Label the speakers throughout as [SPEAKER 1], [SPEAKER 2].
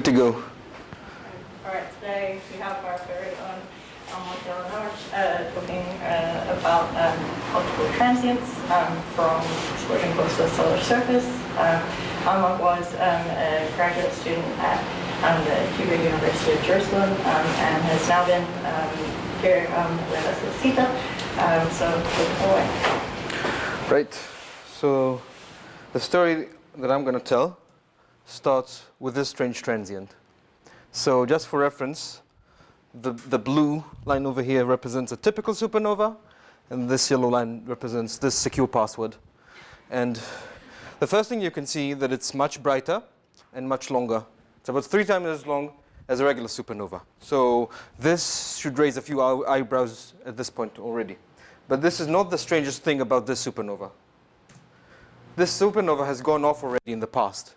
[SPEAKER 1] To go.
[SPEAKER 2] All right, today we have our very own Almog Yalinewich talking about optical transients from explosion close to the solar surface. Almog was a graduate student at the University of Jerusalem and has now been here with us at CITA. So take it away.
[SPEAKER 1] Right. So the story that I'm going to tell starts with this strange transient. So just for reference, the blue line over here represents a typical supernova, and this yellow line represents this secure password. And the first thing you can see that it's much brighter and much longer. It's about 3 times as long as a regular supernova. So this should raise a few eyebrows at this point already. But this is not the strangest thing about this supernova. This supernova has gone off already in the past.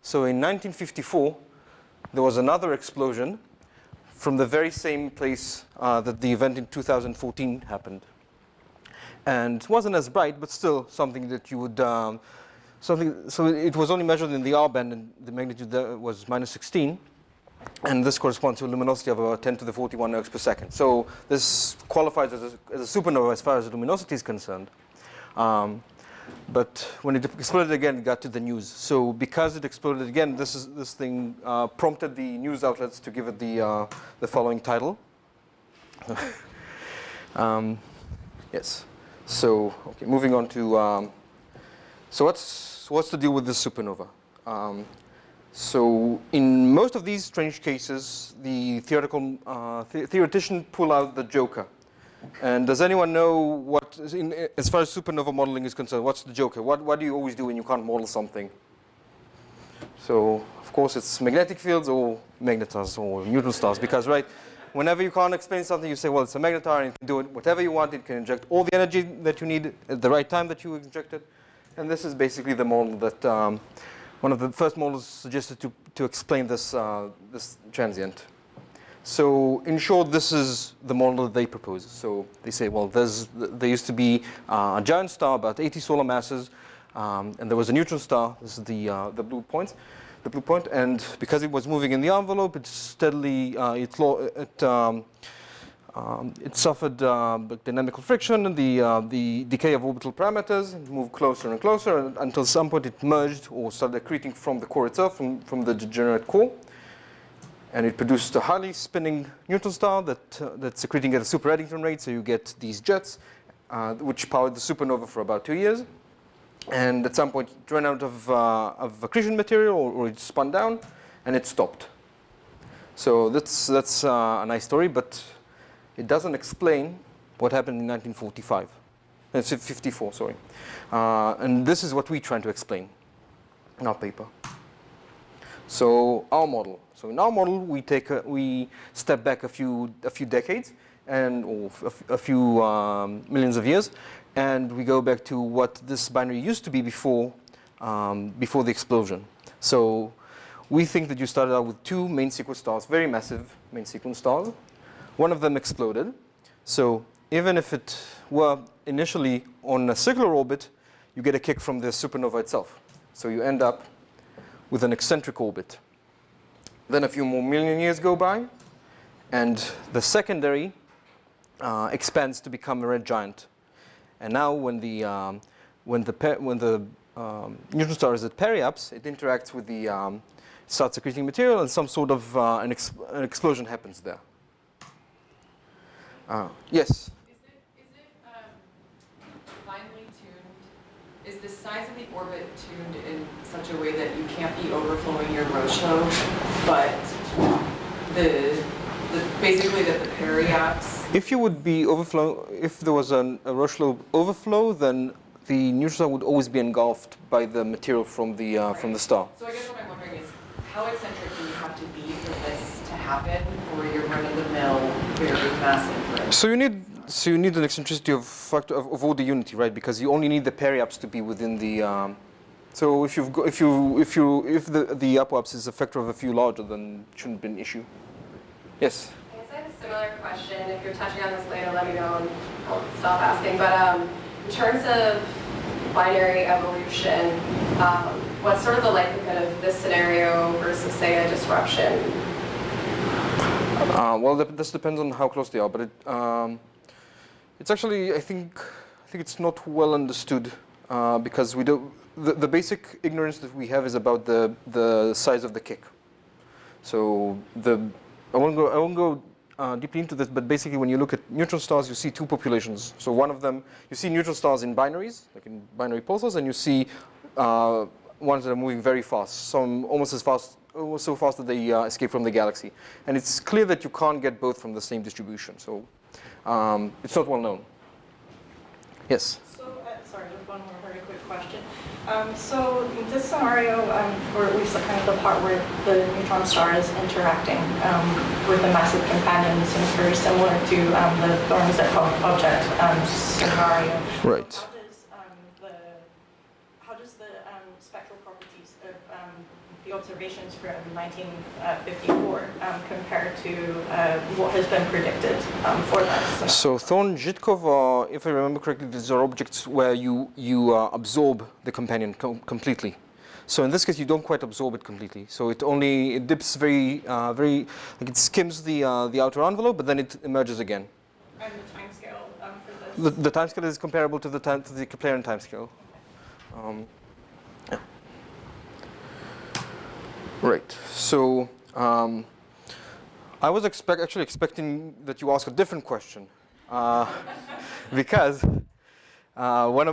[SPEAKER 1] So in 1954, there was another explosion from the very same place that the event in 2014 happened. And it wasn't as bright, but still something that you would, so it was only measured in the R band, and the magnitude there was -16. And this corresponds to a luminosity of about 10 to the 41 ergs per second. So this qualifies as a supernova as far as luminosity is concerned. But when it exploded again, it got to the news. So because it exploded again, this thing prompted the news outlets to give it the following title. Yes. So okay, moving on to so what's the deal with this supernova? So in most of these strange cases, the theoreticians pull out the joker. And does anyone know what, as far as supernova modeling is concerned, what's the joker? What do you always do when you can't model something? So, of course, it's magnetic fields or magnetars or neutron stars. Because, right, whenever you can't explain something, you say, well, it's a magnetar and it can do it whatever you want. It can inject all the energy that you need at the right time that you inject it. And this is basically the model that one of the first models suggested to explain this, this transient. So in short, this is the model that they propose. So they say, well, there used to be a giant star, about 80 solar masses, and there was a neutron star. This is the blue point. The blue point, and because it was moving in the envelope, it steadily it suffered dynamical friction and the decay of orbital parameters. It moved closer and closer until some point it merged or started accreting from the core itself, from the degenerate core. And it produced a highly spinning neutron star that's accreting at a super Eddington rate, so you get these jets, which powered the supernova for about 2 years. And at some point, it ran out of accretion material, or it spun down, and it stopped. So that's a nice story, but it doesn't explain what happened in 1945. It's 54, sorry. And this is what we're trying to explain in our paper. So our model. So in our model, we step back a few decades, or a few millions of years, and we go back to what this binary used to be before the explosion. So we think that you started out with 2 main sequence stars, very massive main sequence stars. One of them exploded. So even if it were initially on a circular orbit, you get a kick from the supernova itself. So you end up with an eccentric orbit. Then a few more million years go by, and the secondary expands to become a red giant. And now, when the neutron star is at periaps, it interacts with starts secreting material, and some sort of an explosion happens there. Yes.
[SPEAKER 3] Is it finely tuned? Is the size of the orbit tuned in such a way that you can't be overflowing your Roche-low, but basically that the periaps?
[SPEAKER 1] If you would be if there was a Roche-low overflow, then the neutron star would always be engulfed by the material from the star.
[SPEAKER 3] So I guess what I'm wondering is, how eccentric do you have to be for this to happen for your run-of-the-mill, very massive ring?
[SPEAKER 1] So you need an eccentricity of factor of order unity, right? Because you only need the periaps to be within the. So if the apoapse is a factor of a few larger, then it shouldn't be an issue. Yes.
[SPEAKER 4] I guess I have a similar question. If you're touching on this later, let me know and I'll stop asking. But in terms of binary evolution, what's sort of the likelihood of this scenario versus, say, a disruption?
[SPEAKER 1] Well, this depends on how close they are, but it's actually, I think it's not well understood because we don't. The basic ignorance that we have is about the size of the kick. So I won't go deeply into this, but basically when you look at neutron stars, you see two populations. So one of them, you see neutron stars in binaries, like in binary pulsars, and you see ones that are moving very fast, some almost as fast, almost so fast that they escape from the galaxy. And it's clear that you can't get both from the same distribution. So it's not well known. Yes?
[SPEAKER 2] So, sorry, just one more very quick question. So in this scenario, or at least kind of the part where the neutron star is interacting with a massive companion, seems very similar to the Thorne-Zecco object scenario.
[SPEAKER 1] Right.
[SPEAKER 2] How does the spectral properties of the observations from 1954 compare to what has been predicted for that?
[SPEAKER 1] So Thorne-Zecco, if I remember correctly, these are objects where you absorb the companion completely. So in this case, you don't quite absorb it completely. So it dips very, like it skims the outer envelope, but then it emerges again.
[SPEAKER 2] And the timescale for this?
[SPEAKER 1] The timescale is comparable to the Keplerian timescale. Yeah. Right. So I was actually expecting that you ask a different question, because one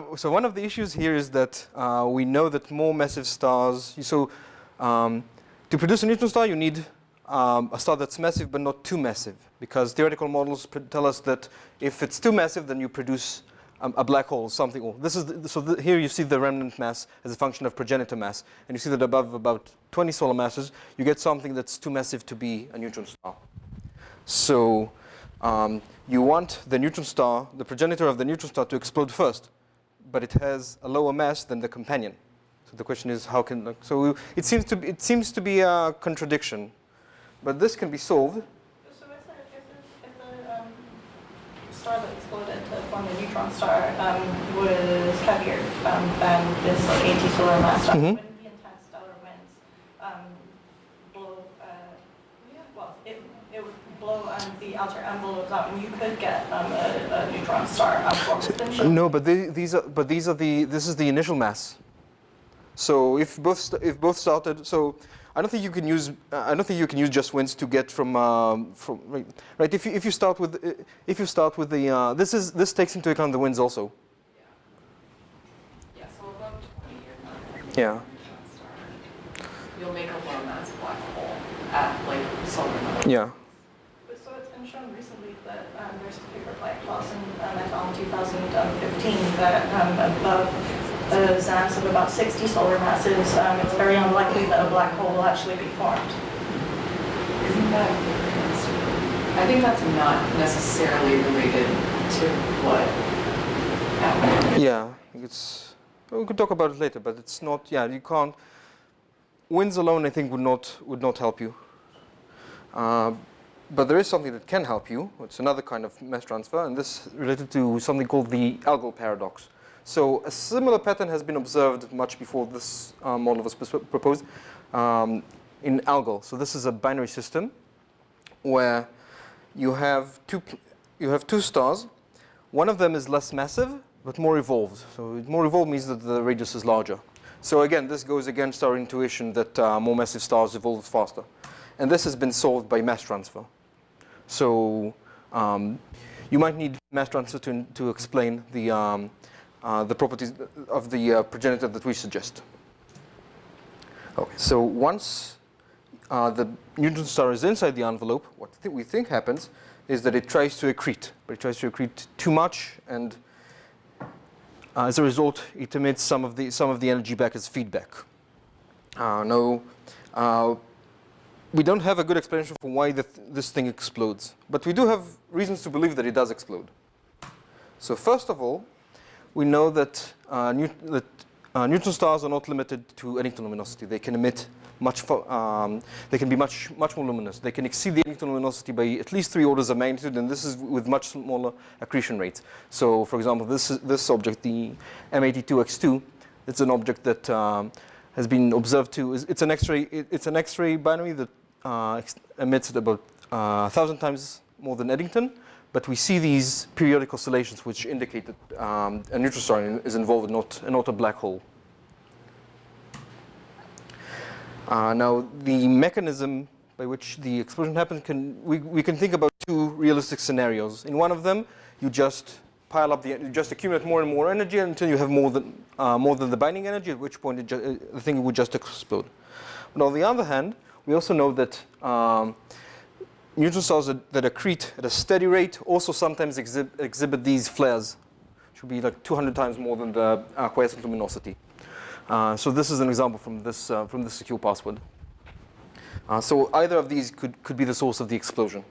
[SPEAKER 1] of the issues here is that we know that more massive stars. So to produce a neutron star, you need a star that's massive but not too massive, because theoretical models tell us that if it's too massive, then you produce a black hole, something. Here you see the remnant mass as a function of progenitor mass, and you see that above about 20 solar masses, you get something that's too massive to be a neutron star. So you want the neutron star, the progenitor of the neutron star, to explode first, but it has a lower mass than the companion. So the question is, how can? So it seems to be a contradiction, but this can be solved.
[SPEAKER 2] So if the star that exploded to form the neutron star was heavier than this like 80 solar mass star, wouldn't the intense stellar winds blow? It would blow the outer envelope out, and you could get a neutron star formed.
[SPEAKER 1] No, but this is the initial mass. So if both started, so I don't think you can use just winds to get from right. If you start with the this takes into account the winds also.
[SPEAKER 3] Yeah, so above 20 or not.
[SPEAKER 1] Yeah.
[SPEAKER 3] You'll make a low mass black hole at like Supernova.
[SPEAKER 1] Yeah.
[SPEAKER 2] So it's been shown recently that there's a paper by Clausen et al. In 2015 that above the ZAMs of about 60 solar masses, it's very unlikely that a black hole will actually be formed.
[SPEAKER 3] Isn't that interesting? I think that's not necessarily related to what happened.
[SPEAKER 1] Yeah, we could talk about it later, but it's not. Yeah, you can't. Winds alone, I think, would not help you. But there is something that can help you. It's another kind of mass transfer, and this is related to something called the Algo paradox. So a similar pattern has been observed much before this model was proposed in Algo. So this is a binary system where you have two stars. One of them is less massive but more evolved. So more evolved means that the radius is larger. So again, this goes against our intuition that more massive stars evolve faster. And this has been solved by mass transfer. So you might need mass transfer to explain the properties of the progenitor that we suggest. Okay, so once the neutron star is inside the envelope, what we think happens is that it tries to accrete, but it tries to accrete too much, and as a result, it emits some of the energy back as feedback. We don't have a good explanation for why this thing explodes, but we do have reasons to believe that it does explode. So first of all, we know that neutron stars are not limited to Eddington luminosity. They can emit they can be much more luminous. They can exceed the Eddington luminosity by at least 3 orders of magnitude, and this is with much smaller accretion rates. So, for example, this object, the M82X2, it's an object that has been observed too. It's an X-ray. It's an X-ray binary that emits at about 1,000 times more than Eddington. But we see these periodic oscillations, which indicate that a neutron star is involved, not a black hole. Now, the mechanism by which the explosion happens, we can think about two realistic scenarios. In one of them, you just pile up you just accumulate more and more energy until you have more than the binding energy, at which point the thing would just explode. But on the other hand, we also know that neutron stars that accrete at a steady rate also sometimes exhibit these flares. It should be like 200 times more than the quiescent luminosity. So this is an example from this secure password. So either of these could be the source of the explosion.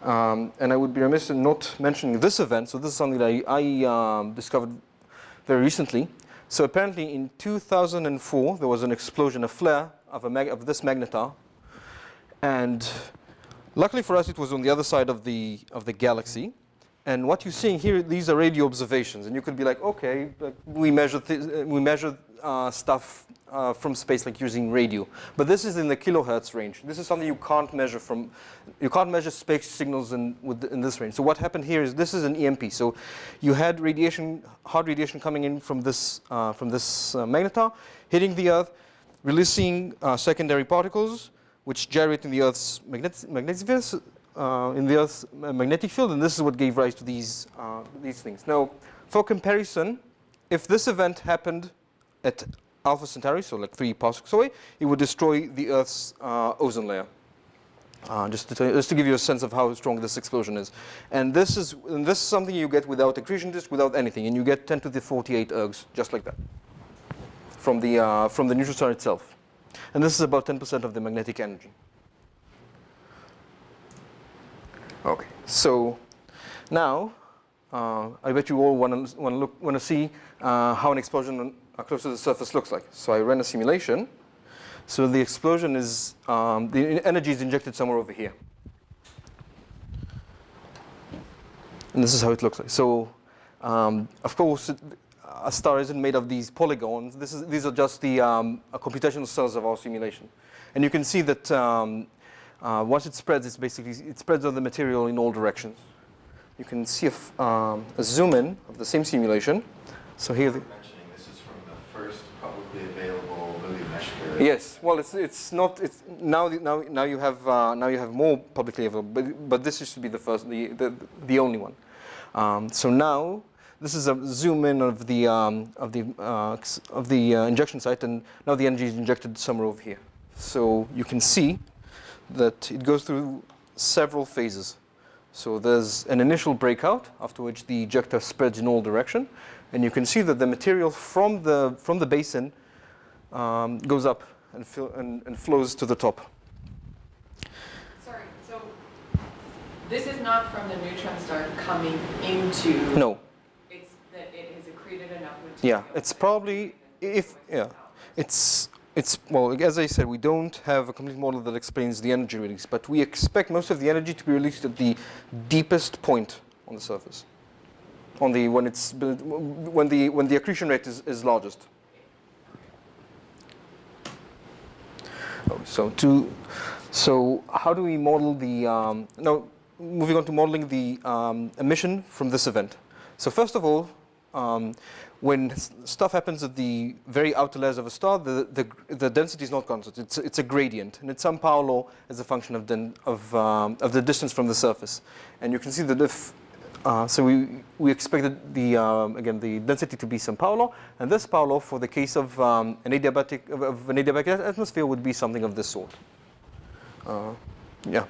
[SPEAKER 1] And I would be remiss in not mentioning this event. So this is something that I discovered very recently. So apparently in 2004, there was an explosion, a flare of this magnetar. And luckily for us, it was on the other side of the galaxy. And what you're seeing here, these are radio observations. And you could be like, OK, we measure stuff from space like using radio. But this is in the kilohertz range. This is something you can't measure you can't measure space signals in this range. So what happened here is this is an EMP. So you had radiation, hard radiation coming in from this magnetar, hitting the Earth, releasing secondary particles, which gyrate in the Earth's magnetic field, and this is what gave rise to these things. Now, for comparison, if this event happened at Alpha Centauri, so like 3 parsecs away, it would destroy the Earth's ozone layer. Just to give you a sense of how strong this explosion is. And this is something you get without accretion disk, without anything, and you get 10 to the 48 ergs, just like that, from the neutron star itself. And this is about 10% of the magnetic energy. Okay, so now I bet you all want to see how an explosion close to the surface looks like. So I ran a simulation. So the explosion is the energy is injected somewhere over here, and this is how it looks like. So of course, a star isn't made of these polygons. These are just the computational cells of our simulation, and you can see that. Once it spreads, it spreads on the material in all directions. You can see a zoom in of the same simulation. So here,
[SPEAKER 5] mentioning this is from the first publicly available movie mesh theory.
[SPEAKER 1] Yes, well, it's not. It's now you have more publicly available, but this used to be the first, the only one. So now this is a zoom in of the injection site, and now the energy is injected somewhere over here. So you can see that it goes through several phases. So there's an initial breakout, after which the ejector spreads in all direction, and you can see that the material from the basin goes up and flows to the top.
[SPEAKER 3] Sorry, so this is not from the neutron star coming into.
[SPEAKER 1] No.
[SPEAKER 3] It's that it has accreted enough material.
[SPEAKER 1] Yeah, it's probably well, as I said, we don't have a complete model that explains the energy release, but we expect most of the energy to be released at the deepest point on the surface, when the accretion rate is largest. So how do we model the now moving on to modeling the emission from this event? So first of all, when stuff happens at the very outer layers of a star, the density is not constant. It's a gradient, and it's some power law as a function of the distance from the surface. And you can see that if so we expected again the density to be some power law, and this power law for the case of an adiabatic atmosphere would be something of this sort. Yeah.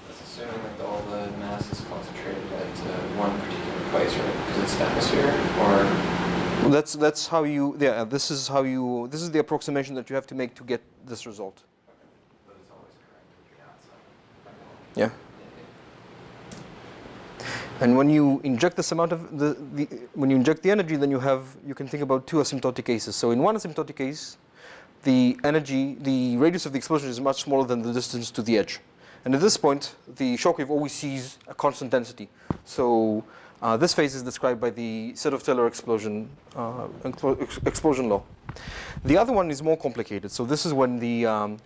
[SPEAKER 5] That's assuming that all the mass is concentrated at one particular place, right? Because it's atmosphere, or.
[SPEAKER 1] That's how you. Yeah, this is the approximation that you have to make to get this result.
[SPEAKER 5] Okay. But it's always correct with the outside.
[SPEAKER 1] Yeah. And when you inject this amount of when you inject the energy, then you can think about two asymptotic cases. So in one asymptotic case, the radius of the explosion is much smaller than the distance to the edge. And at this point, the shockwave always sees a constant density. So this phase is described by the set of Taylor explosion law. The other one is more complicated. So this is when the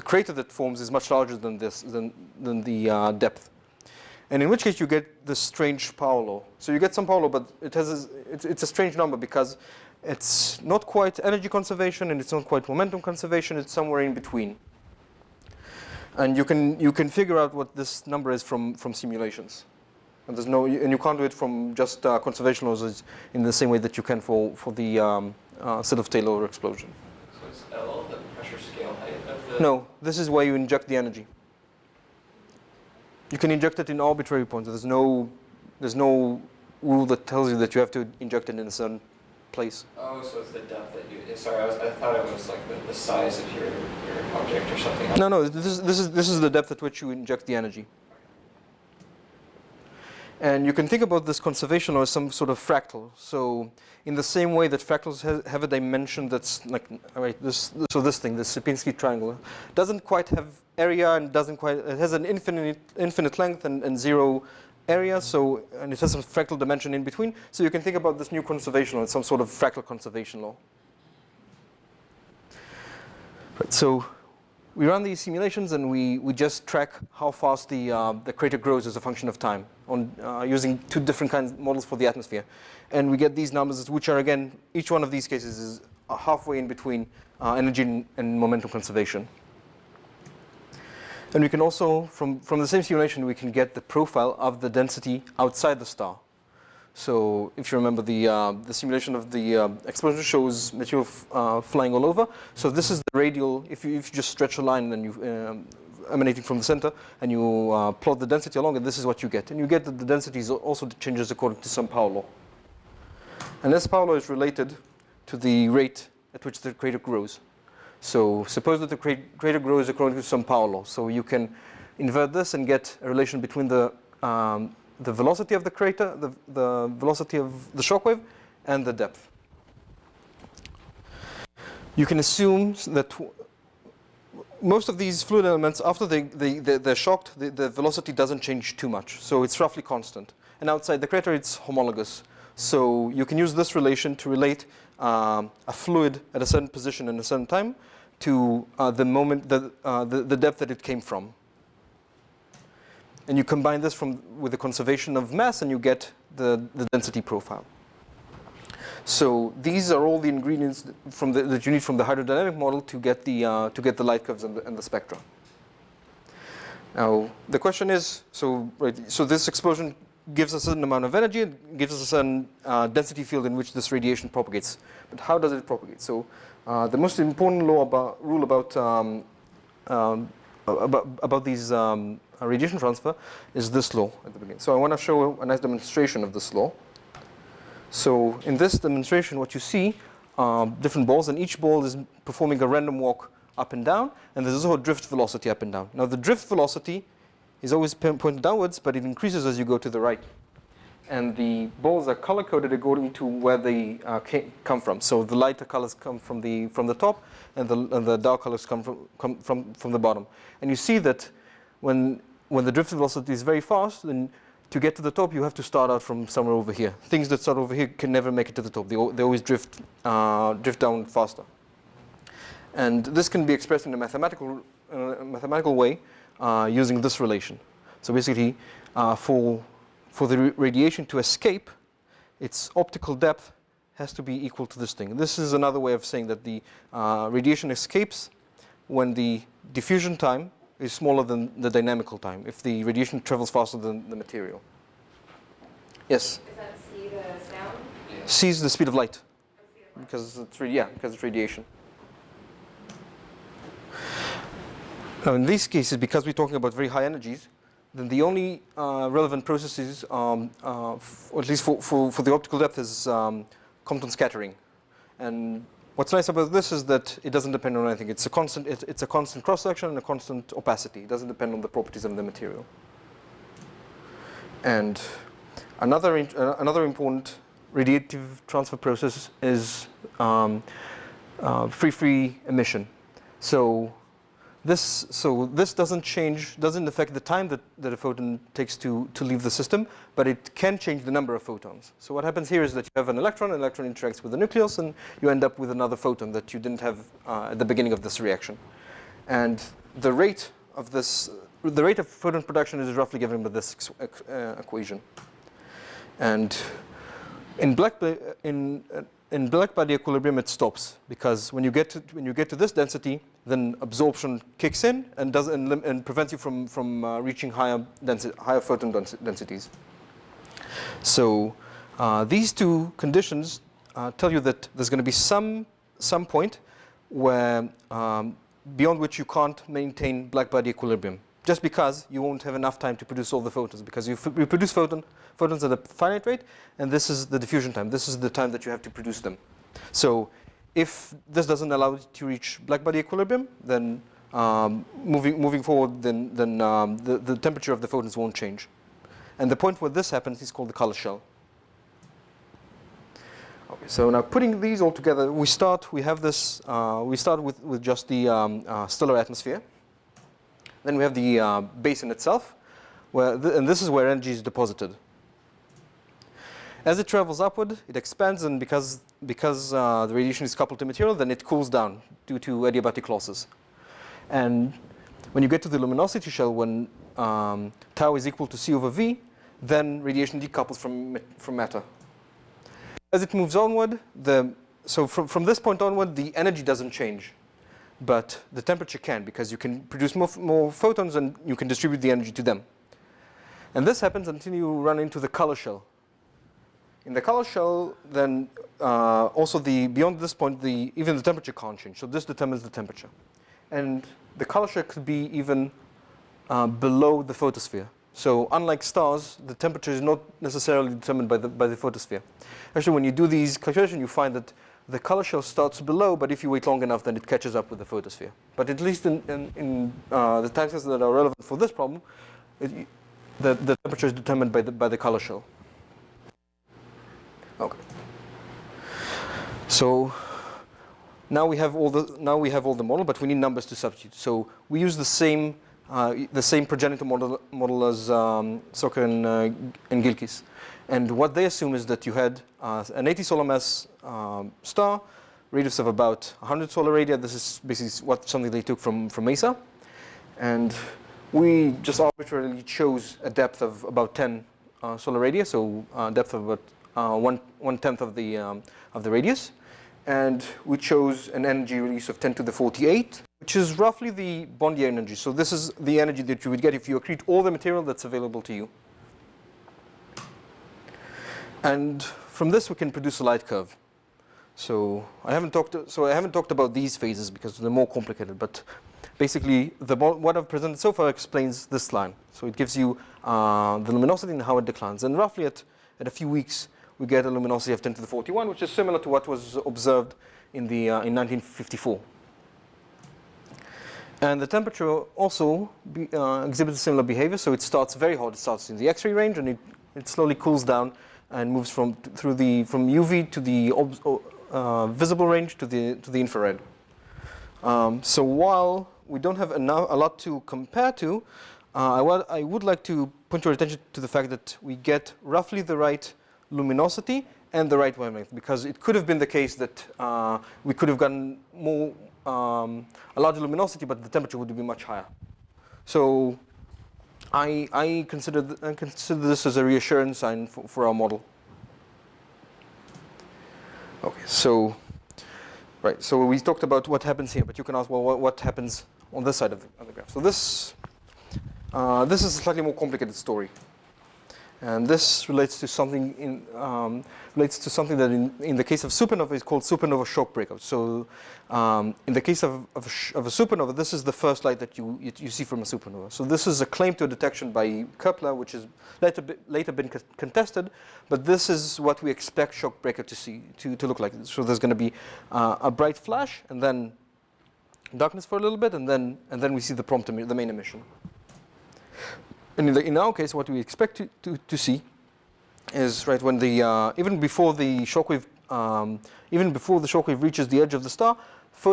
[SPEAKER 1] crater that forms is much larger than the depth, and in which case you get this strange power law. So you get some power law, but it's a strange number because it's not quite energy conservation and it's not quite momentum conservation. It's somewhere in between, and you can figure out what this number is from simulations. And you can't do it from just conservation laws in the same way that you can for the set of Taylor explosion.
[SPEAKER 5] So it's L, the pressure scale height of the...
[SPEAKER 1] No, this is where you inject the energy. You can inject it in arbitrary points. There's no rule that tells you that you have to inject it in a certain place.
[SPEAKER 5] Oh, so it's the depth that you... Sorry, I thought it was like the size of your object or something.
[SPEAKER 1] No, this is the depth at which you inject the energy. And you can think about this conservation law as some sort of fractal. So in the same way that fractals have a dimension that's like, this thing, this Sierpinski triangle, doesn't quite have area and it has an infinite length and zero area. So, and it has some fractal dimension in between. So you can think about this new conservation law as some sort of fractal conservation law. Right, so we run these simulations and we just track how fast the crater grows as a function of time on using two different kinds of models for the atmosphere. And we get these numbers, which are, again, each one of these cases is halfway in between energy and momentum conservation. And we can also, from the same simulation, we can get the profile of the density outside the star. So if you remember, the simulation of the explosion shows material flying all over. So this is the radial. If you just stretch a line and you emanating from the center, and you plot the density along it, this is what you get. And you get that the density also changes according to some power law. And this power law is related to the rate at which the crater grows. So suppose that the crater grows according to some power law. So you can invert this and get a relation between the velocity of the crater, the velocity of the shockwave, and the depth. You can assume that most of these fluid elements, after they're shocked, the velocity doesn't change too much. So it's roughly constant. And outside the crater, it's homologous. So you can use this relation to relate a fluid at a certain position and a certain time to the depth that it came from. And you combine this with the conservation of mass, and you get the density profile. So these are all the ingredients that you need from the hydrodynamic model to get the light curves and the spectra. Now the question is, so this explosion gives a certain amount of energy, it gives us a certain density field in which this radiation propagates. But how does it propagate? So the most important rule about these radiation transfer is this law at the beginning. So I want to show a nice demonstration of this law. So in this demonstration, what you see are different balls, and each ball is performing a random walk up and down, and there's also a drift velocity up and down. Now the drift velocity is always pointed downwards, but it increases as you go to the right. And the balls are color-coded according to where they come from. So the lighter colors come from the top, and the dark colors come from the bottom. And you see that when the drift velocity is very fast, then to get to the top, you have to start out from somewhere over here. Things that start over here can never make it to the top. They always drift down faster. And this can be expressed in a mathematical way using this relation. So basically, for the radiation to escape, its optical depth has to be equal to this thing. This is another way of saying that the radiation escapes when the diffusion time is smaller than the dynamical time, if the radiation travels faster than the material. Yes?
[SPEAKER 4] Is that C, the sound?
[SPEAKER 1] C is the speed of light, because it's radiation. Now in these cases, because we're talking about very high energies, then the only relevant processes, or at least for the optical depth, is Compton scattering. And what's nice about this is that it doesn't depend on anything. It's a constant cross-section and a constant opacity. It doesn't depend on the properties of the material. And another important radiative transfer process is Freefree emission. So this doesn't affect the time that a photon takes to leave the system, but it can change the number of photons. So what happens here is that you have an electron interacts with the nucleus, and you end up with another photon that you didn't have at the beginning of this reaction. And the rate of photon production is roughly given by this equation. And in black body equilibrium, it stops, because when you get to this density, then absorption kicks in and prevents you from reaching higher photon densities. So these two conditions tell you that there's going to be some point where beyond which you can't maintain black body equilibrium, just because you won't have enough time to produce all the photons, because you produce photons at a finite rate, and this is the diffusion time. This is the time that you have to produce them. So if this doesn't allow you to reach black body equilibrium, then moving forward, then the temperature of the photons won't change. And the point where this happens is called the color shell. Okay, so now putting these all together, we start with just the stellar atmosphere. Then we have the basin itself, and this is where energy is deposited. As it travels upward, it expands, and because the radiation is coupled to material, then it cools down due to adiabatic losses. And when you get to the luminosity shell, when tau is equal to C over V, then radiation decouples from matter. As it moves onward, so from this point onward, the energy doesn't change, but the temperature can, because you can produce more photons and you can distribute the energy to them. And this happens until you run into the color shell. In the color shell, then also beyond this point, even the temperature can't change. So this determines the temperature. And the color shell could be even below the photosphere. So unlike stars, the temperature is not necessarily determined by the photosphere. Actually, when you do these calculations, you find that the color shell starts below, but if you wait long enough, then it catches up with the photosphere. But at least in the time scales that are relevant for this problem, the temperature is determined by the color shell. Okay. So now we have all the model, but we need numbers to substitute. So we use the same progenitor model as Socher and Gilkis. And what they assume is that you had an 80 solar mass star, radius of about 100 solar radii. This is basically something they took from MESA. And we just arbitrarily chose a depth of about 10 solar radii, so depth of about 1/10 of the radius. And we chose an energy release of 10 to the 48, which is roughly the Bondier energy. So this is the energy that you would get if you accrete all the material that's available to you. And from this we can produce a light curve. So I haven't talked about these phases because they're more complicated, but basically what I've presented so far explains this line. So it gives you the luminosity and how it declines. And roughly at a few weeks, we get a luminosity of 10 to the 41, which is similar to what was observed in 1954. And the temperature also exhibits similar behavior. So it starts very hot. It starts in the X-ray range, and it slowly cools down and moves from UV to the visible range to the infrared. So while we don't have a lot to compare to, I would like to point your attention to the fact that we get roughly the right luminosity and the right wavelength, because it could have been the case that we could have gotten a larger luminosity, but the temperature would be much higher. So I consider this as a reassurance sign for our model. Okay, so we talked about what happens here, but you can ask, well, what happens on this side of the graph? So this is a slightly more complicated story. And this relates to something that in the case of supernova is called supernova shock breakup. So in the case of a supernova, this is the first light that you see from a supernova. So this is a claim to a detection by Kepler, which is later been contested. But this is what we expect shock breakup to look like. So there's going to be a bright flash, and then darkness for a little bit, and then we see the main emission. And in our case, what we expect to see is when even before the shockwave reaches the edge of the star,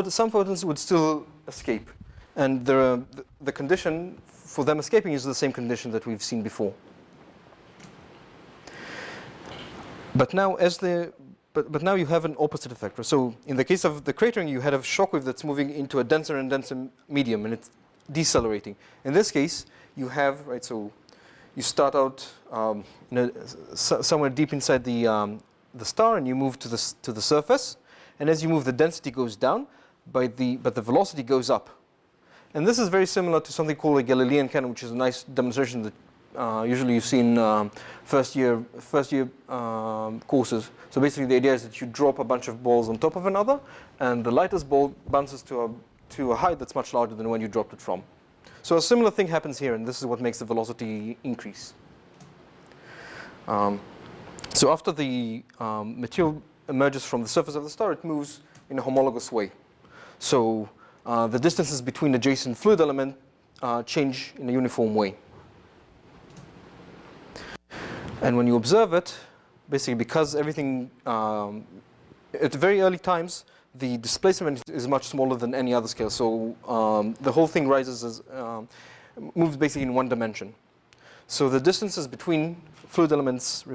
[SPEAKER 1] some photons would still escape, And the condition for them escaping is the same condition that we've seen before. But now, but now you have an opposite effect. So in the case of the cratering, you had a shockwave that's moving into a denser and denser medium, and it's decelerating. In this case, you have, right, so you start out somewhere deep inside the star, and you move to the surface. And as you move, the density goes down, but the velocity goes up. And this is very similar to something called a Galilean Cannon, which is a nice demonstration that usually you see in first year courses. So basically, the idea is that you drop a bunch of balls on top of another, and the lightest ball bounces to a height that's much larger than the one you dropped it from. So a similar thing happens here, and this is what makes the velocity increase. So after the material emerges from the surface of the star, it moves in a homologous way. So the distances between adjacent fluid elements change in a uniform way. And when you observe it, basically because everything, at very early times, the displacement is much smaller than any other scale. So the whole thing moves basically in one dimension. So the distances between fluid elements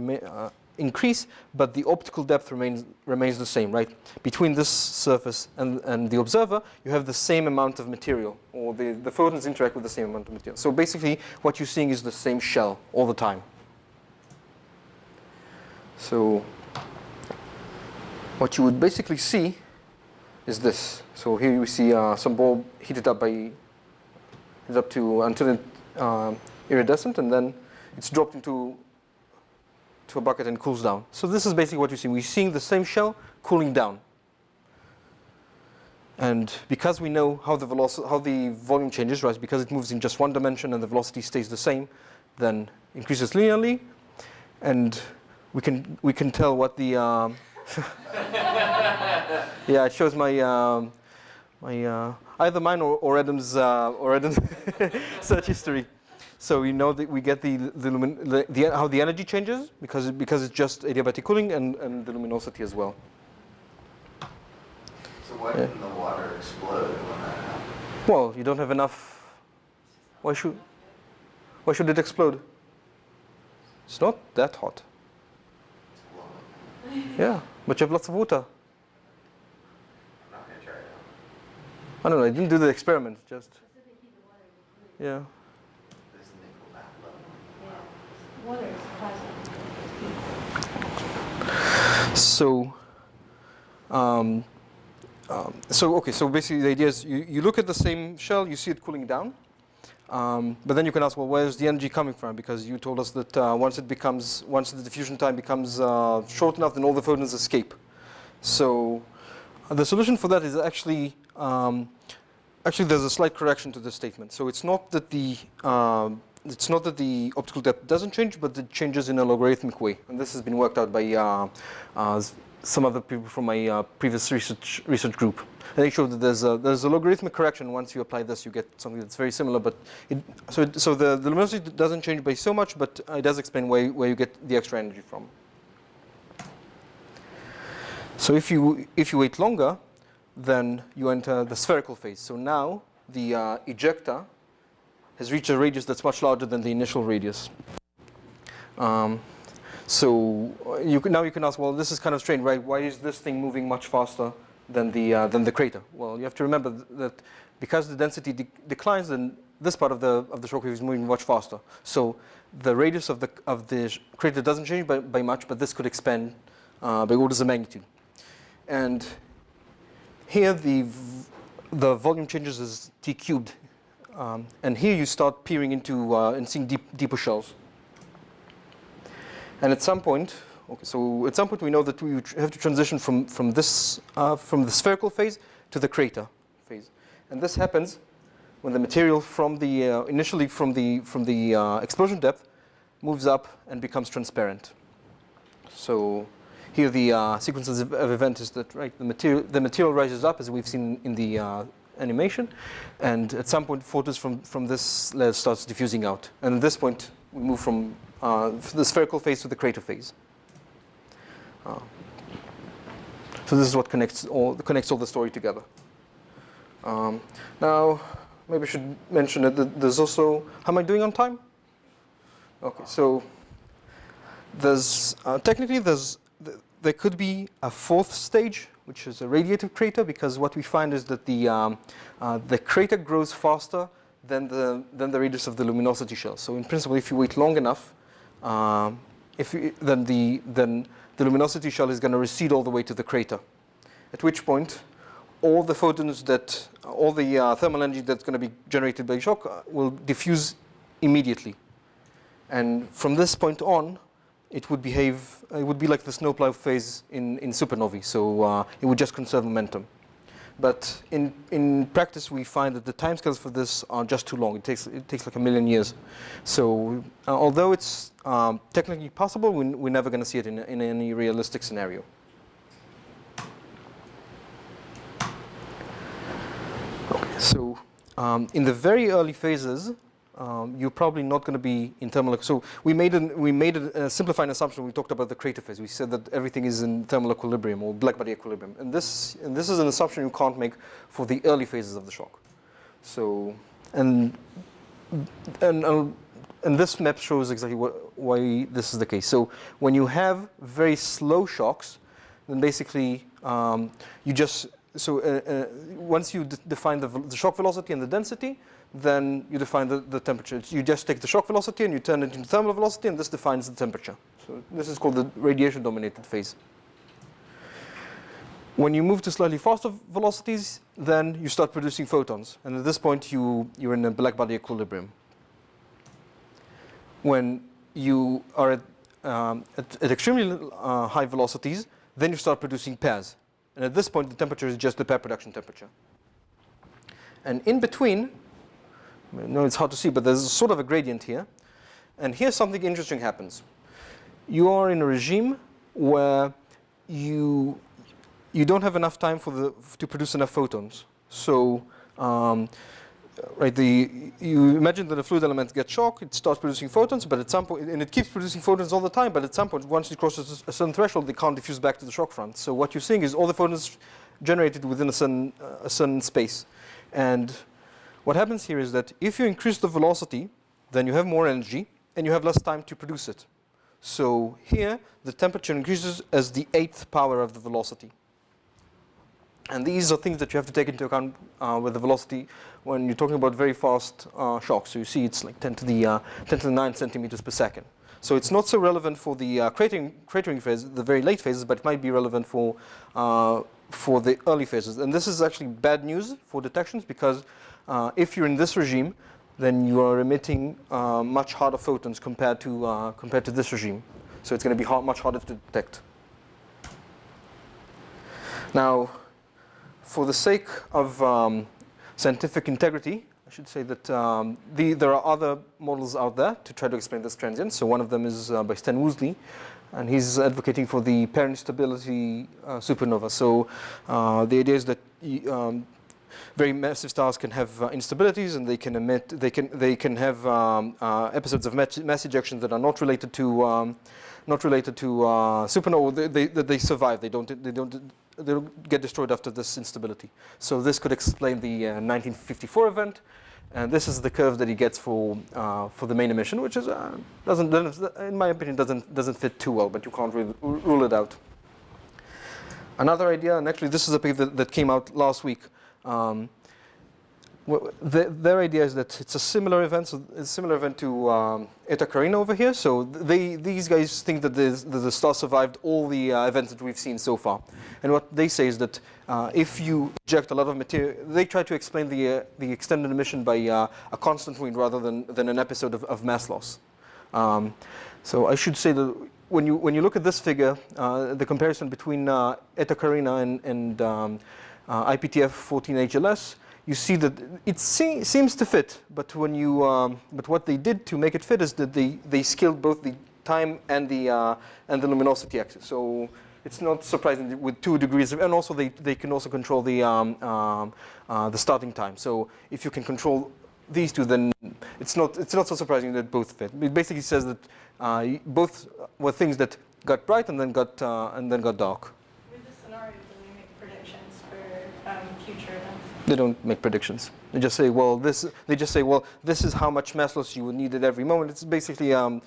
[SPEAKER 1] increase, but the optical depth remains the same, right? Between this surface and the observer, you have the same amount of material, or the photons interact with the same amount of material. So basically, what you're seeing is the same shell all the time. So what you would basically see is this. So here you see some ball heated up until it iridescent, and then it's dropped into a bucket and cools down. So this is basically what you see. We're seeing the same shell cooling down. And because we know how the volume changes, right? Because it moves in just one dimension and the velocity stays the same, then increases linearly, and we can tell what the yeah, it shows my either mine or Adam's search history. So you know that we get how the energy changes because it's just adiabatic cooling and the luminosity as well.
[SPEAKER 6] So why didn't the water explode when that happened?
[SPEAKER 1] Well, you don't have enough. Why should it explode? It's not that hot.
[SPEAKER 6] It's glowing.
[SPEAKER 1] Yeah, but you have lots of water.
[SPEAKER 6] I'm not going to try it out.
[SPEAKER 1] I don't know. I didn't do the experiment. Just yeah.
[SPEAKER 6] Doesn't it go that low?
[SPEAKER 2] Water is plasma.
[SPEAKER 1] So basically the idea is you look at the same shell, you see it cooling down, but then you can ask, well, where's the energy coming from? Because you told us that once the diffusion time becomes short enough, then all the photons escape. So the solution for that is actually there's a slight correction to this statement. So it's not that the optical depth doesn't change, but it changes in a logarithmic way. And this has been worked out by some other people from my previous research group. And they showed that there's a logarithmic correction. Once you apply this, you get something that's very similar. But so the luminosity doesn't change by so much, but it does explain where you get the extra energy from. So if you wait longer, then you enter the spherical phase. So now the ejecta has reached a radius that's much larger than the initial radius. So now you can ask, well, this is kind of strange, right? Why is this thing moving much faster than the crater? Well, you have to remember that because the density declines, then this part of the shockwave is moving much faster. So the radius of the crater doesn't change by much, but this could expand by orders of magnitude. And here the volume changes as t cubed. And here you start peering into and seeing deeper shells. And at some point, we know that we have to transition from the spherical phase to the crater phase. And this happens when the material initially from the explosion depth moves up and becomes transparent. So here the sequence of event is that, right, the material rises up, as we've seen in the animation, and at some point photons from this layer starts diffusing out. And at this point we move from the spherical phase to the crater phase. So this is what connects all the story together. Now maybe I should mention that there's also, how am I doing on time? Okay, so there's, technically there could be a fourth stage, which is a radiative crater, because what we find is that the crater grows faster than the radius of the luminosity shell. So in principle, if you wait long enough, then the luminosity shell is going to recede all the way to the crater. At which point, all the photons all the thermal energy that's going to be generated by shock will diffuse immediately. And from this point on, it would be like the snowplow phase in supernovae. So it would just conserve momentum. But in practice, we find that the timescales for this are just too long. It takes like 1 million years. So although it's technically possible, we're never going to see it in any realistic scenario. Okay, so in the very early phases, you're probably not going to be in thermal. So we made a simplified assumption. We talked about the crater phase. We said that everything is in thermal equilibrium or blackbody equilibrium, and this is an assumption you can't make for the early phases of the shock. So and this map shows exactly why this is the case. So when you have very slow shocks, then basically you just once you define the shock velocity and the density, then you define the temperature. You just take the shock velocity and you turn it into thermal velocity, and this defines the temperature. So this is called the radiation-dominated phase. When you move to slightly faster velocities, then you start producing photons. And at this point, you're in a blackbody equilibrium. When you are at extremely high velocities, then you start producing pairs. And at this point, the temperature is just the pair production temperature. And in between, I know it's hard to see, but there's sort of a gradient here. And here something interesting happens. You are in a regime where you don't have enough time to produce enough photons. So you imagine that a fluid element gets shocked, it starts producing photons, but at some point, and it keeps producing photons all the time, but at some point, once it crosses a certain threshold, they can't diffuse back to the shock front. So what you're seeing is all the photons generated within a certain space. And what happens here is that if you increase the velocity, then you have more energy, and you have less time to produce it. So here, the temperature increases as the 8th power of the velocity. And these are things that you have to take into account with the velocity when you're talking about very fast shocks. So you see it's like 10 to the 9 centimeters per second. So it's not so relevant for the cratering phase, the very late phases, but it might be relevant for the early phases. And this is actually bad news for detections, because if you're in this regime, then you are emitting much harder photons compared to this regime. So it's going to be much harder to detect. Now, for the sake of scientific integrity, I should say that there are other models out there to try to explain this transient. So one of them is by Stan Woosley, and he's advocating for the pair instability supernova. So the idea is that very massive stars can have instabilities, and they can emit. They can have episodes of mass ejection that are not related to supernova. They survive. They don't get destroyed after this instability. So this could explain the 1954 event, and this is the curve that he gets for the main emission, which is in my opinion, doesn't fit too well, but you can't really rule it out. Another idea, and actually this is a paper that came out last week. Their idea is that it's a similar event, to Eta Carina over here. So these guys think that the star survived all the events that we've seen so far. And what they say is that if you eject a lot of material, they try to explain the extended emission by a constant wind rather than an episode of mass loss. So I should say that when you look at this figure, the comparison between Eta Carina and IPTF 14 HLS, you see that it seems to fit, but but what they did to make it fit is that they scaled both the time and the luminosity axis. So it's not surprising with 2 degrees, and also they can also control the starting time. So if you can control these two, then it's not so surprising that both fit. It basically says that both were things that got bright and then got dark.
[SPEAKER 2] With this scenario, do we make predictions for future events?
[SPEAKER 1] They don't make predictions. They just say, well, this. They just say, well, this is how much mass loss you would need at every moment. It's basically like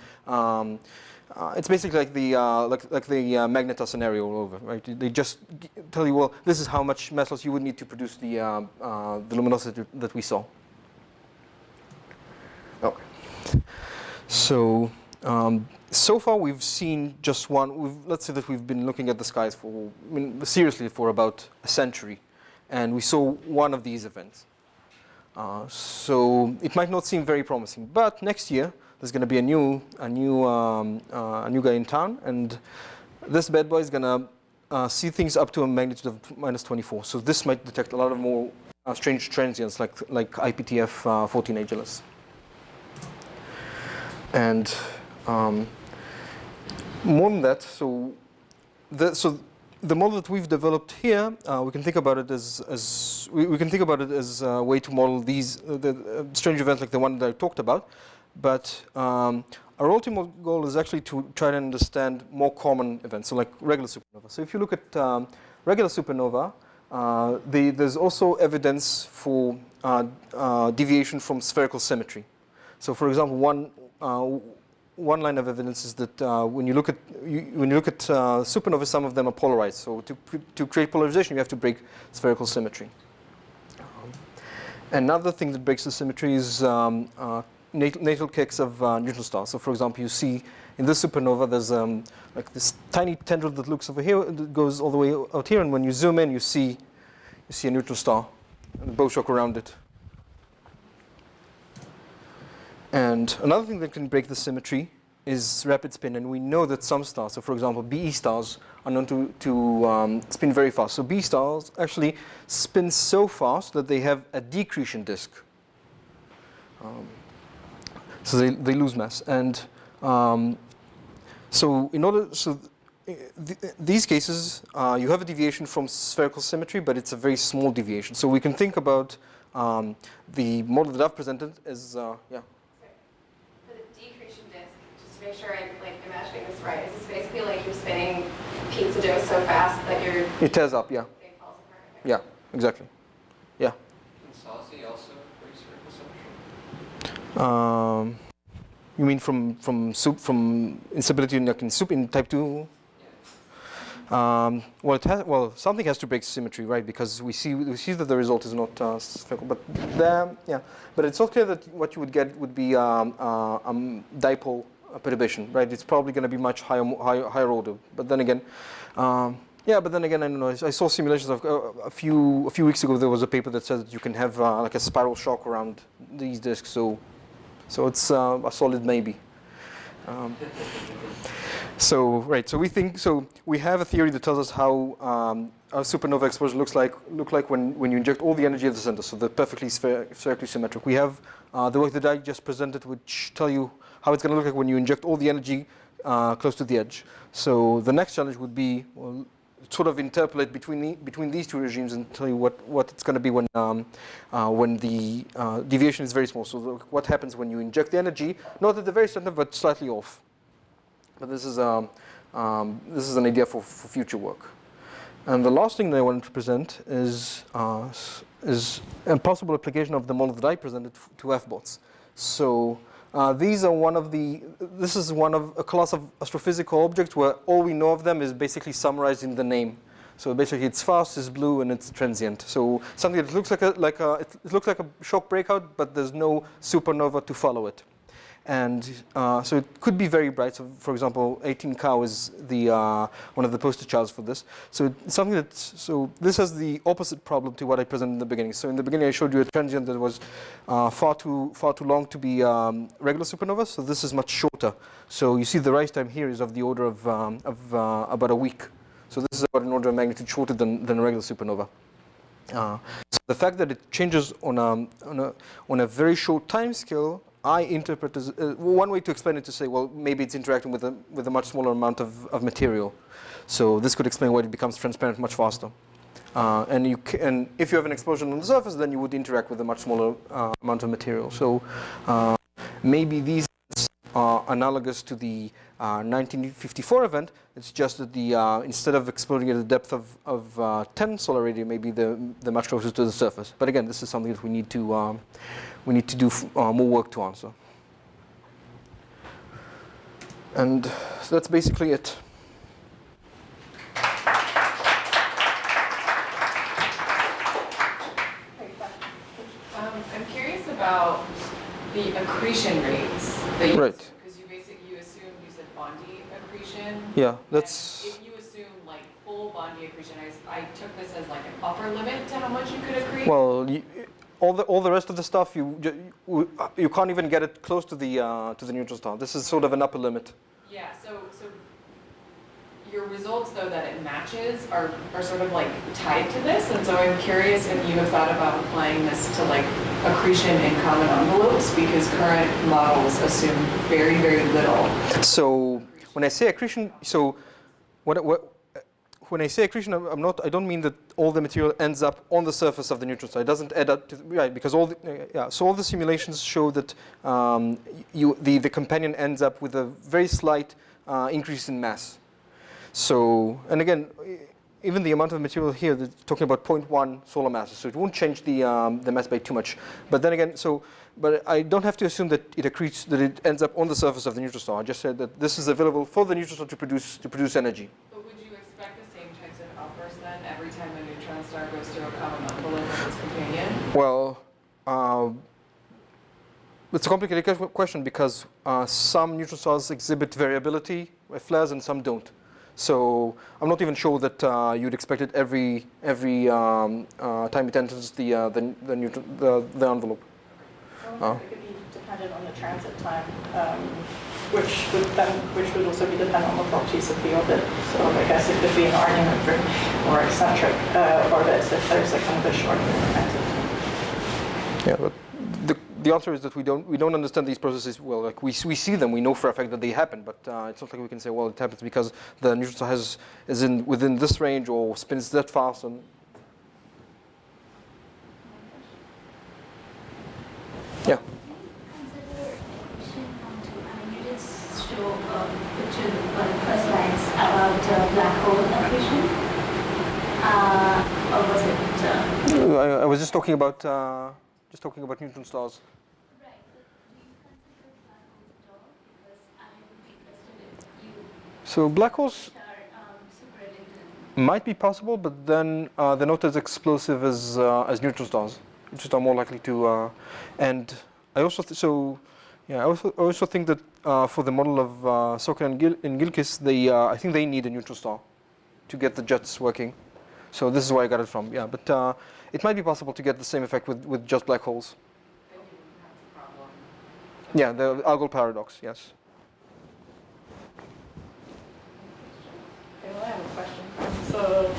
[SPEAKER 1] the Magnetar scenario all over, right? They just tell you, well, this is how much mass loss you would need to produce the luminosity that we saw. Okay. So so far we've seen just one. Let's say that we've been looking at the skies for, seriously, for about a century, and we saw one of these events. So it might not seem very promising, but next year there's going to be a new guy in town, and this bad boy is going to see things up to a magnitude of -24. So this might detect a lot of more strange transients, like IPTF 14 Ageless. And more than that, so the model that we've developed here, we can think about it as a way to model these the strange events like the one that I talked about. But our ultimate goal is actually to try to understand more common events, so like regular supernova. So if you look at regular supernova, there's also evidence for deviation from spherical symmetry. So for example, one line of evidence is that when you look at supernovae, some of them are polarized. So to create polarization, you have to break spherical symmetry. Another thing that breaks the symmetry is natal kicks of neutron stars. So for example, you see in this supernova, there's like this tiny tendril that looks over here, that goes all the way out here, and when you zoom in, you see a neutron star and a bow shock around it. And another thing that can break the symmetry is rapid spin, and we know that some stars, so for example, BE stars, are known to spin very fast. So BE stars actually spin so fast that they have a decretion disk. So they lose mass, and these cases, you have a deviation from spherical symmetry, but it's a very small deviation. So we can think about the model that I've presented as yeah.
[SPEAKER 4] Make sure I'm imagining this right. Is this basically like you're spinning pizza dough so fast that it tears up?
[SPEAKER 1] Yeah. It falls apart. Yeah, exactly. Yeah.
[SPEAKER 5] Can Saucy also break spherical symmetry?
[SPEAKER 1] You mean from instability in type 2? Yeah. Well, something has to break symmetry, right? Because we see that the result is not spherical. But yeah. But it's not clear that what you would get would be dipole perturbation, right? It's probably going to be much higher order. But then again, yeah. But then again, I don't know. I saw simulations of a few weeks ago. There was a paper that says that you can have like a spiral shock around these disks. So it's a solid maybe. So we think so. We have a theory that tells us how a supernova explosion look like when you inject all the energy at the center. So they're perfectly spherically symmetric. We have the work that I just presented, which tell you how it's going to look like when you inject all the energy close to the edge. So the next challenge would be, well, sort of interpolate between these two regimes and tell you what it's going to be when the deviation is very small. So what happens when you inject the energy, not at the very center, but slightly off. But this is an idea for future work. And the last thing that I wanted to present is a possible application of the model that I presented to F-bots. So this is one of a class of astrophysical objects where all we know of them is basically summarized in the name. So basically, it's fast, it's blue, and it's transient. So something that looks like a shock breakout, but there's no supernova to follow it. And so it could be very bright. So for example, 18 Cow is one of the poster childs for this. So it's something this has the opposite problem to what I presented in the beginning. So in the beginning, I showed you a transient that was far too long to be regular supernova. So this is much shorter. So you see the rise time here is of the order of about a week. So this is about an order of magnitude shorter than a regular supernova. So the fact that it changes on a very short time scale, I interpret as one way to explain it to say, well, maybe it's interacting with a much smaller amount of material. So this could explain why it becomes transparent much faster. And if you have an explosion on the surface, then you would interact with a much smaller amount of material. So maybe these analogous to the 1954 event. It's just that the instead of exploding at a depth of 10 solar radii, maybe the much closer to the surface. But again, this is something that we need to do more work to answer. And so that's basically it.
[SPEAKER 3] I'm curious about the accretion rates that you
[SPEAKER 1] Right.
[SPEAKER 3] because you assumed you said Bondi accretion.
[SPEAKER 1] Yeah, that's.
[SPEAKER 3] And if you assume like full Bondi accretion, I took this as like an upper limit to how much you could accrete.
[SPEAKER 1] Well, all the rest of the stuff you can't even get it close to the neutron star. This is sort of an upper limit.
[SPEAKER 3] Yeah. So your results though that it matches are sort of like tied to this, and so I'm curious if you have thought about applying this to like accretion in common envelopes, because current models assume very, very little.
[SPEAKER 1] So when I say accretion, so when I say accretion, I don't mean that all the material ends up on the surface of the neutron star. It doesn't add up to, right, because so all the simulations show that the companion ends up with a very slight increase in mass. So, and again, even the amount of material here, they're talking about 0.1 solar masses, so it won't change the mass by too much. But then again, but I don't have to assume that it accretes, that it ends up on the surface of the neutron star. I just said that this is available for the neutron star to produce energy.
[SPEAKER 3] But would you expect the same types of outbursts then every time a neutron star goes through a common envelope with its companion?
[SPEAKER 1] Well, it's a complicated question because some neutron stars exhibit variability flares and some don't. So I'm not even sure that you'd expect it every time it enters the envelope.
[SPEAKER 2] Well, it could be dependent on the transit time, which would also be dependent on the properties of the orbit. So I guess it could be an argument for more eccentric orbits if there's a kind of a shorter transit time.
[SPEAKER 1] Yeah, but the answer is that we don't understand these processes well. Like we see them, we know for a fact that they happen, but it's not like we can say, well, it happens because the neutron star is within this range or spins that fast. And yeah.
[SPEAKER 7] You just show a picture on the first slides about black hole accretion, or was it?
[SPEAKER 1] I was just talking about neutron stars.
[SPEAKER 7] Right. But do you consider black holes at all? Because I would be interested if you
[SPEAKER 1] So black holes
[SPEAKER 7] are super elegant.
[SPEAKER 1] might be possible, but then they're not as explosive as neutron stars. Just are more likely to. And I also I also think that for the model of Sokka and Gilkis, I think they need a neutron star to get the jets working. So this is where I got it from. Yeah, but it might be possible to get the same effect with just black holes.
[SPEAKER 3] Then you wouldn't have the problem.
[SPEAKER 1] Yeah, the Algo paradox. Yes.
[SPEAKER 2] Okay, well, I have a question. So,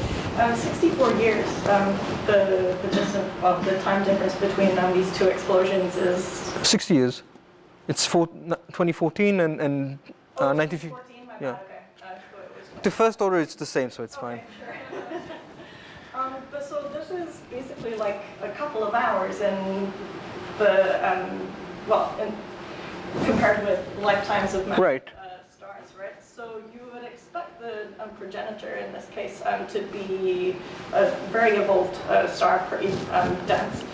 [SPEAKER 2] 64 years, the time difference between these two explosions is
[SPEAKER 1] 60 years. It's 2014 and 1950.
[SPEAKER 2] 14, my
[SPEAKER 1] Yeah.
[SPEAKER 2] bad, okay. I thought it was
[SPEAKER 1] The first order it's the same, so it's fine.
[SPEAKER 2] Sure. But so this is basically like a couple of hours in the, compared with lifetimes of massive
[SPEAKER 1] Right.
[SPEAKER 2] stars, right? So you would expect the progenitor in this case to be a very evolved star, pretty dense.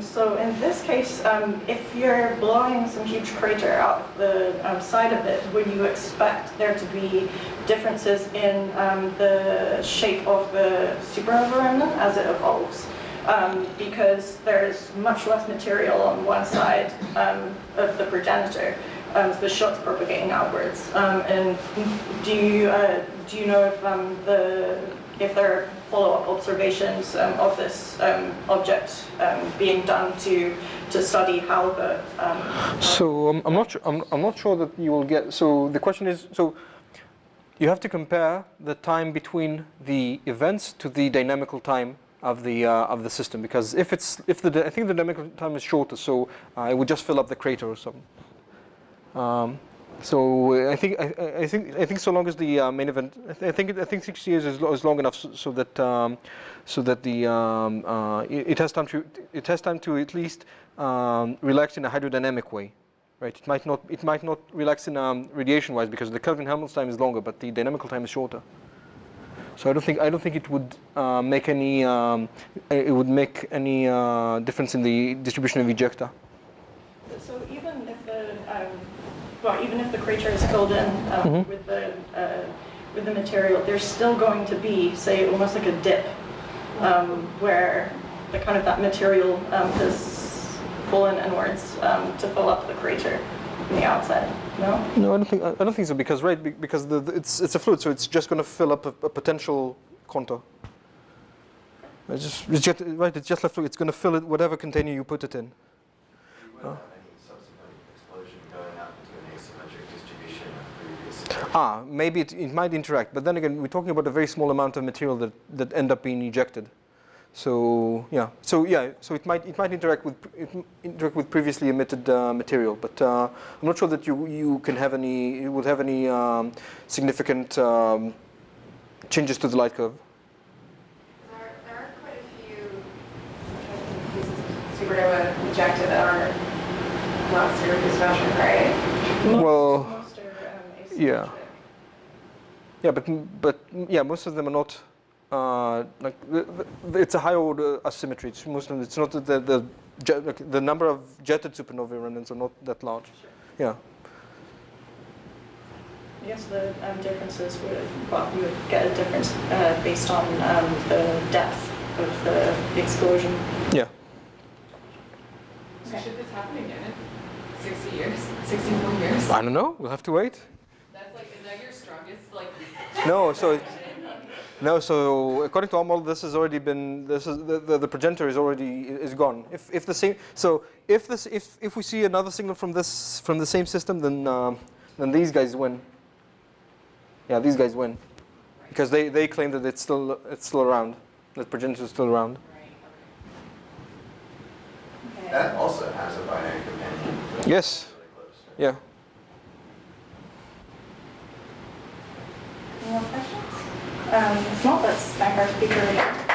[SPEAKER 2] So in this case, if you're blowing some huge crater out of the side of it, would you expect there to be differences in the shape of the supernova remnant as it evolves? Because there's much less material on one side of the progenitor, the shot's propagating outwards. And do you know if there are follow-up observations of this object being done to study how the
[SPEAKER 1] So I'm not sure that you will get. So the question is, so you have to compare the time between the events to the dynamical time of the system, because I think the dynamical time is shorter, so it would just fill up the crater or something. So I think so long as the main event, I think 6 years is long enough so that it has time to at least relax in a hydrodynamic way, right? It might not relax in radiation-wise because the Kelvin-Helmholtz time is longer, but the dynamical time is shorter. So I don't think it would make any difference in the distribution of ejecta.
[SPEAKER 2] So even if the crater is filled in with the material, there's still going to be, say, almost like a dip where the kind of that material has fallen inwards to fill up the crater from the outside. No?
[SPEAKER 1] No, I don't think so because because it's a fluid, so it's just going to fill up a potential contour. It's just a fluid. It's going to fill it whatever container you put it in.
[SPEAKER 6] You wouldn't have any subsequent explosion going up to an asymmetric distribution of previous.
[SPEAKER 1] Maybe it might interact, but then again, we're talking about a very small amount of material that end up being ejected. So it might interact with previously emitted material, but I'm not sure that you would have any significant changes to the light curve.
[SPEAKER 4] There are quite a few pieces of supernova ejected that are not serious fashion, right?
[SPEAKER 2] Most are asymmetric.
[SPEAKER 1] Yeah, most of them are not. It's a high order asymmetry. It's not the number of jetted supernovae remnants are not that large.
[SPEAKER 2] Sure.
[SPEAKER 1] Yeah.
[SPEAKER 2] I guess the differences you would get a difference based on the depth of the explosion.
[SPEAKER 1] Yeah.
[SPEAKER 3] So should this happen again in 60 years, 64 years?
[SPEAKER 1] I don't know. We'll have to wait.
[SPEAKER 3] That's like, is that your strongest, like?
[SPEAKER 1] No, so according to our model, this has already been. This is the progenitor is gone. If we see another signal from the same system, then these guys win. Yeah, these guys win because they claim that it's still around. That progenitor is still around.
[SPEAKER 3] Right,
[SPEAKER 2] Okay.
[SPEAKER 6] That also has a binary companion.
[SPEAKER 1] Yes.
[SPEAKER 6] Really close, right?
[SPEAKER 1] Yeah.
[SPEAKER 2] Any more questions? If not, let's thank our speaker again.